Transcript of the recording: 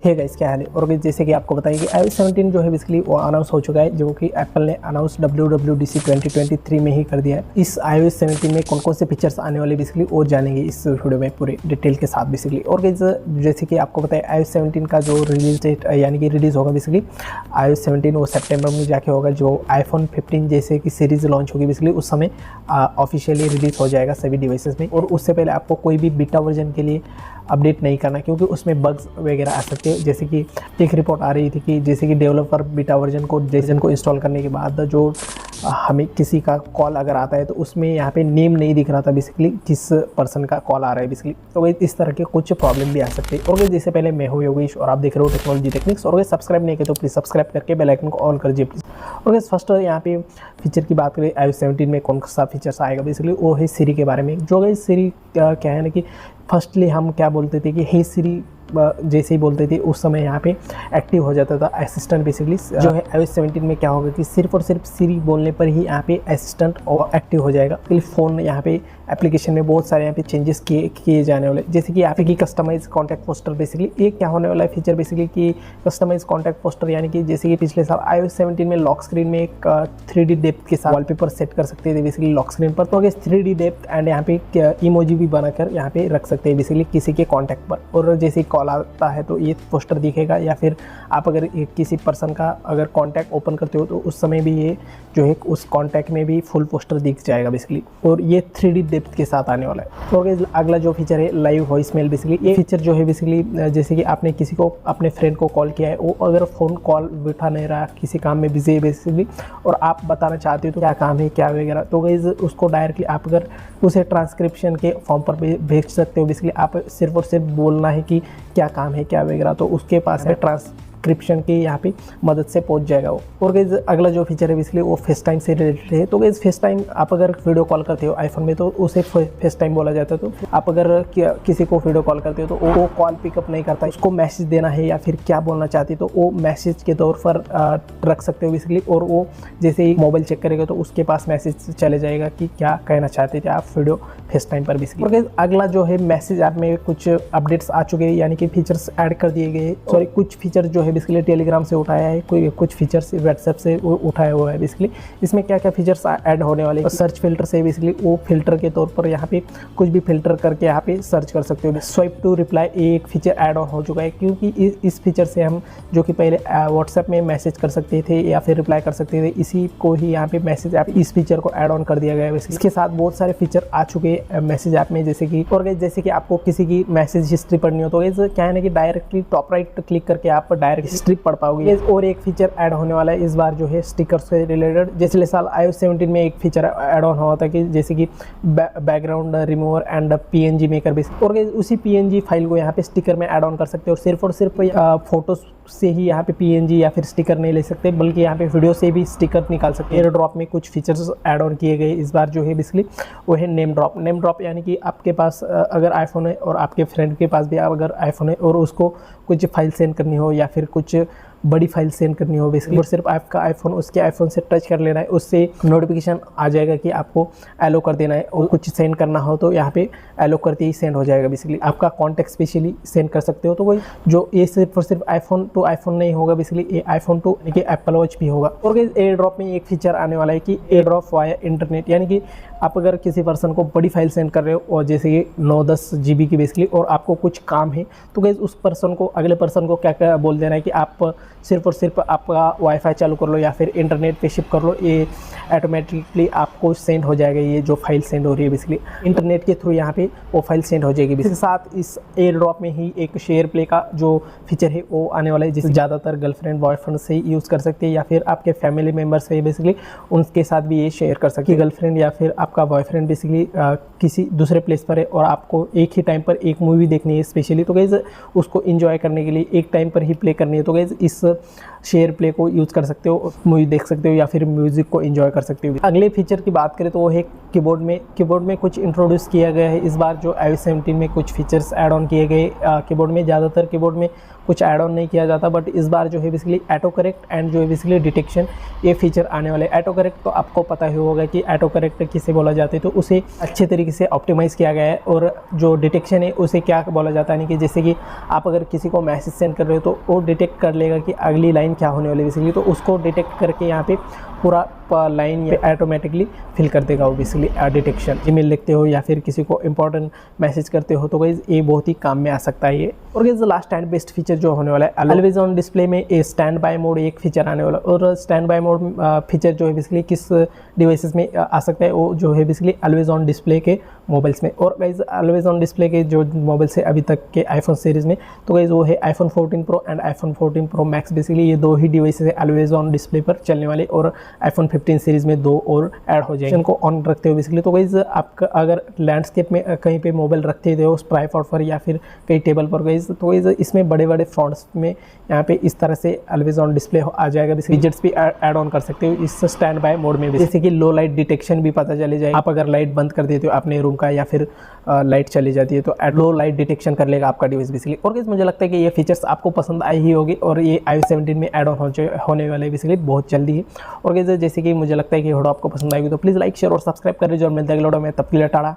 है गाइस, क्या हाल है। और जैसे कि आपको बताइए कि iOS 17 जो है बेसिकली वो अनाउंस हो चुका है, जो कि एप्पल ने अनाउंस WWDC 2023 में ही कर दिया है। इस iOS 17 में कौन कौन से फीचर्स आने वाले बेसिकली वो जानेंगे इस वीडियो में पूरे डिटेल के साथ बेसिकली। और जैसे कि आपको बताया iOS 17 का जो रिलीज डेट यानी कि रिलीज़ होगा बेसिकली iOS 17 वो सितंबर में जाके होगा। जो iPhone 15 जैसे कि सीरीज़ लॉन्च होगी बेसिकली उस समय ऑफिशियली रिलीज़ हो जाएगा सभी डिवाइसेस में। और उससे पहले आपको कोई भी बीटा वर्जन के लिए अपडेट नहीं करना, क्योंकि उसमें बग्स वगैरह आ सकते हैं। जैसे कि एक रिपोर्ट आ रही थी कि जैसे कि डेवलपर बीटा वर्जन को इंस्टॉल करने के बाद जो हमें किसी का कॉल अगर आता है तो उसमें यहाँ पे नेम नहीं दिख रहा था बेसिकली, किस पर्सन का कॉल आ रहा है बेसिकली। तो इस तरह के कुछ प्रॉब्लम भी आ सकते हैं। और जैसे पहले मैं हूँ योगेश और आप देख रहे हो टेक्नोलॉजी टेक्निक्स। और सब्सक्राइब नहीं किया तो प्लीज़ सब्सक्राइब करके बेल आइकन को ऑन कर दीजिए प्लीज़। और फर्स्ट यहाँ पे फीचर की बात करें iOS 17 में कौन सा फीचर्स आएगा बेसिकली, वो है सिरी के बारे में। जो सिरी क्या है ना कि फर्स्टली हम क्या बोलते थे कि हे सिरी जैसे ही बोलते थे उस समय यहाँ पे एक्टिव हो जाता था असिस्टेंट बेसिकली। जो है iOS 17 में क्या होगा कि सिर्फ और सिर्फ सिरी बोलने पर ही यहाँ पे असिस्टेंट और एक्टिव हो जाएगा। फ़ोन यहाँ पे एप्लीकेशन में बहुत सारे यहाँ पे चेंजेस किए जाने वाले, जैसे कि यहाँ पे की कस्टमाइज कॉन्टैक्ट पोस्टर बेसिकली। एक क्या होने वाला है फीचर बेसिकली कि कस्टमाइज कॉन्टैक्ट पोस्टर, यानी कि जैसे कि पिछले साल iOS 17 में लॉक स्क्रीन में एक 3D डेप्थ के साथ वॉलपेपर सेट कर सकते थे बेसिकली लॉक स्क्रीन पर। तो 3D डेप्थ एंड यहाँ पे इमोजी भी बनाकर यहाँ पे रख सकते हैं बेसिकली किसी के कॉन्टैक्ट पर। और जैसे कॉल आता है तो ये पोस्टर दिखेगा, या फिर आप अगर किसी पर्सन का अगर कॉन्टैक्ट ओपन करते हो तो उस समय भी ये जो है उस कॉन्टैक्ट में भी फुल पोस्टर दिख जाएगा बेसिकली। और ये 3D डेप्थ के साथ आने वाला है। तो अगला जो फीचर है लाइव वॉइस मेल बेसिकली। ये फीचर जो है बेसिकली जैसे कि आपने किसी को अपने फ्रेंड को कॉल किया है, वो अगर फ़ोन कॉल उठा नहीं रहा, किसी काम में बिजी है बेसिकली, और आप बताना चाहते हो तो क्या काम है क्या वगैरह, तो गाइस उसको डायरेक्टली आप अगर उसे ट्रांसक्रिप्शन के फॉर्म पर भेज सकते हो बेसिकली। आप सिर्फ और सिर्फ बोलना है कि क्या काम है क्या वगैरह, तो उसके पास है ट्रांसक्रिप्शन की यहाँ पे मदद से पहुंच जाएगा वो। और गाइस अगला जो फीचर है बेसिकली वो फेस टाइम से रिलेटेड है। तो गाइस फेस टाइम आप अगर वीडियो कॉल करते हो आईफोन में तो उसे फेस टाइम बोला जाता है। तो आप अगर किसी को वीडियो कॉल करते हो तो वो कॉल पिकअप नहीं करता, उसको मैसेज देना है या फिर क्या बोलना चाहती है तो वो मैसेज के तौर पर रख सकते हो बेसिकली। और वो जैसे ही मोबाइल चेक करेगा तो उसके पास मैसेज चले जाएगा कि क्या कहना चाहते थे आप वीडियो फेस टाइम पर बेसिकली। और गाइस अगला जो है मैसेज ऐप में कुछ अपडेट्स आ चुके हैं, यानी कि फीचर्स ऐड कर दिए गए। सॉरी, कुछ फीचर जो है बेसिकली टेलीग्राम से उठाया है, कुछ फीचर्स व्हाट्सएप से उठाया हुआ है बेसिकली। इसमें क्या क्या फीचर्स ऐड होने वाले हैं, सर्च फिल्टर से बेसिकली वो फिल्टर के तौर पर यहाँ पे कुछ भी फिल्टर करके यहाँ पे सर्च कर सकते हो। स्वाइप टू रिप्लाई एक फीचर ऐड ऑन हो चुका है, क्योंकि इस फीचर से हम जो कि पहले व्हाट्सएप में मैसेज कर सकते थे या फिर रिप्लाई कर सकते थे, इसी को ही यहाँ पे मैसेज ऐप इस फीचर को ऐड ऑन कर दिया गया है। इसके साथ बहुत सारे फीचर आ चुके हैं मैसेज ऐप में, जैसे कि और जैसे कि आपको किसी की मैसेज हिस्ट्री पढ़नी हो तो क्या है ना कि डायरेक्टली टॉप राइट क्लिक करके आप डायरेक्ट हिस्ट्री पढ़ पाओगे। और एक फीचर ऐड होने वाला है इस बार जो है स्टिकर से रिलेटेड। जैसे साल iOS 17 में एक फीचर ऐड ऑन हुआ था कि जैसे कि background remover and PNG maker basic. और उसी PNG फाइल को यहाँ पे स्टिकर में ऐड ऑन कर सकते हो। और सिर्फ फोटोज से ही यहाँ पे PNG या फिर स्टिकर नहीं ले सकते, बल्कि यहाँ पे वीडियो से भी स्टिकर निकाल सकते हैं। एयर ड्रॉप में कुछ फीचर्स ऐड ऑन किए गए इस बार जो है बेसिकली, वो है नेम ड्रॉप। यानी कि आपके पास अगर आईफोन है और आपके फ्रेंड के पास भी अगर आईफोन है और उसको कुछ फाइल सेंड करनी हो या फिर कुछ बड़ी फाइल सेंड करनी हो बेसिकली, और सिर्फ आपका आईफोन उसके आईफोन से टच कर लेना है, उससे नोटिफिकेशन आ जाएगा कि आपको एलो कर देना है। और कुछ सेंड करना हो तो यहाँ पे एलो करते ही सेंड हो जाएगा बेसिकली। आपका कॉन्टैक्ट स्पेशली सेंड कर सकते हो। तो वही जो ये सिर्फ और सिर्फ आईफोन टू आईफोन नहीं होगा बेसिकली, ये आईफोन टू यानी कि एप्पल वॉच भी होगा। और एयर ड्रॉप में एक फीचर आने वाला है कि एयर ड्रॉप वाया इंटरनेट, यानी कि आप अगर किसी पर्सन को बड़ी फाइल सेंड कर रहे हो और जैसे कि 9-10 GB की बेसिकली, और आपको कुछ काम है तो गाइस उस पर्सन को, अगले पर्सन को क्या क्या बोल देना है कि आप सिर्फ और सिर्फ आपका वाईफाई चालू कर लो या फिर इंटरनेट पे शिफ्ट कर लो, ये ऑटोमेटिकली आपको सेंड हो जाएगा। ये जो फाइल सेंड हो रही है बेसिकली इंटरनेट के थ्रू यहाँ पे वो फाइल सेंड हो जाएगी। इसके साथ इस एयर ड्रॉप में ही एक शेयर प्ले का जो फीचर है वो आने वाला है, जिसे ज़्यादातर गर्लफ्रेंड बॉयफ्रेंड से यूज़ कर सकते हैं या फिर आपके फैमिली मेम्बर्स है बेसिकली, उनके साथ भी ये शेयर कर सकते हैं। गर्लफ्रेंड या फिर आपका बॉयफ्रेंड बेसिकली किसी दूसरे प्लेस पर है और आपको एक ही टाइम पर एक मूवी देखनी है स्पेशली, तो गाइस उसको एंजॉय करने के लिए एक टाइम पर ही प्ले करनी है। तो गाइस इस शेयर प्ले को यूज़ कर सकते हो, मूवी देख सकते हो या फिर म्यूज़िक को एंजॉय कर सकते हो। अगले फीचर की बात करें तो वो है कीबोर्ड में कुछ इंट्रोड्यूस किया गया है इस बार जो iOS 17 में कुछ फीचर्स ऐड ऑन किए गए। कीबोर्ड में ज़्यादातर कीबोर्ड में कुछ ऐड ऑन नहीं किया जाता, बट इस बार जो है बेसिकली ऑटो करेक्ट एंड जो है बेसिकली डिटेक्शन, ये फीचर आने वाले। ऑटो करेक्ट तो आपको पता ही होगा कि ऑटो करेक्ट किसे बोला जाता है, तो उसे अच्छे तरीके से ऑप्टिमाइज़ किया गया है। और जो डिटेक्शन है उसे क्या बोला जाता है, यानी कि जैसे कि आप अगर किसी को मैसेज सेंड कर रहे हो तो वो डिटेक्ट कर लेगा कि अगली लाइन क्या होने वाली है बेसिकली, तो उसको डिटेक्ट करके यहाँ पे पूरा लाइन ऑटोमेटिकली फिल कर देगा वो बेसिकली डिटेक्शन। ईमेल लिखते हो या फिर किसी को इंपॉर्टेंट मैसेज करते हो तो गाइस ये बहुत ही काम में आ सकता है ये। और guys last and best feature जो होने वाला है, ऑलवेज ऑन डिस्प्ले में ये स्टैंड बाय मोड एक फीचर आने वाला है। और स्टैंड बाय मोड फीचर जो है बेसिकली किस डिवाइसेस में आ सकता है, वो जो है बेसिकली ऑलवेज ऑन डिस्प्ले के मोबाइल्स में। और गाइस ऑलवेज ऑन डिस्प्ले के जो मोबाइल्स है अभी तक के आईफोन सीरीज़ में, तो गाइस वो है iPhone 14 pro and iPhone 14 pro max. Basically ये दो ही डिवाइसेस है ऑलवेज ऑन डिस्प्ले पर चलने वाले, और आईफोन 15 सीरीज़ में दो और ऐड हो जाएंगे इनको ऑन रखते हो बेसिकली। तो गाइस आपका अगर लैंडस्केप में कहीं पे मोबाइल रखते हो ट्राइपॉड पर या फिर कहीं टेबल पर गाइस, तो गाइस इसमें बड़े बड़े फॉन्ट्स में यहाँ पे इस तरह से ऑलवेज ऑन डिस्प्ले आ जाएगा। विजेट्स भी ऐड ऑन कर सकते हो इस स्टैंड बाय मोड में, जैसे कि लो लाइट डिटेक्शन भी पता चले जाए। आप अगर लाइट बंद कर देते हो अपने रूम का या फिर लाइट चली जाती है तो लो लाइट डिटेक्शन कर लेगा आपका डिवाइस बेसिकली। और गाइस मुझे लगता है कि ये फीचर्स आपको पसंद आई ही होगी, और ये iOS 17 में ऐड ऑन होने वाले बेसिकली बहुत जल्दी है। और गाइस जैसे कि मुझे लगता है कि वीडियो आपको पसंद आएगी तो प्लीज़ लाइक शेयर और सब्सक्राइब कर लीजिए, और मिलते हैं अगले वीडियो में। तब के लिए टाटा।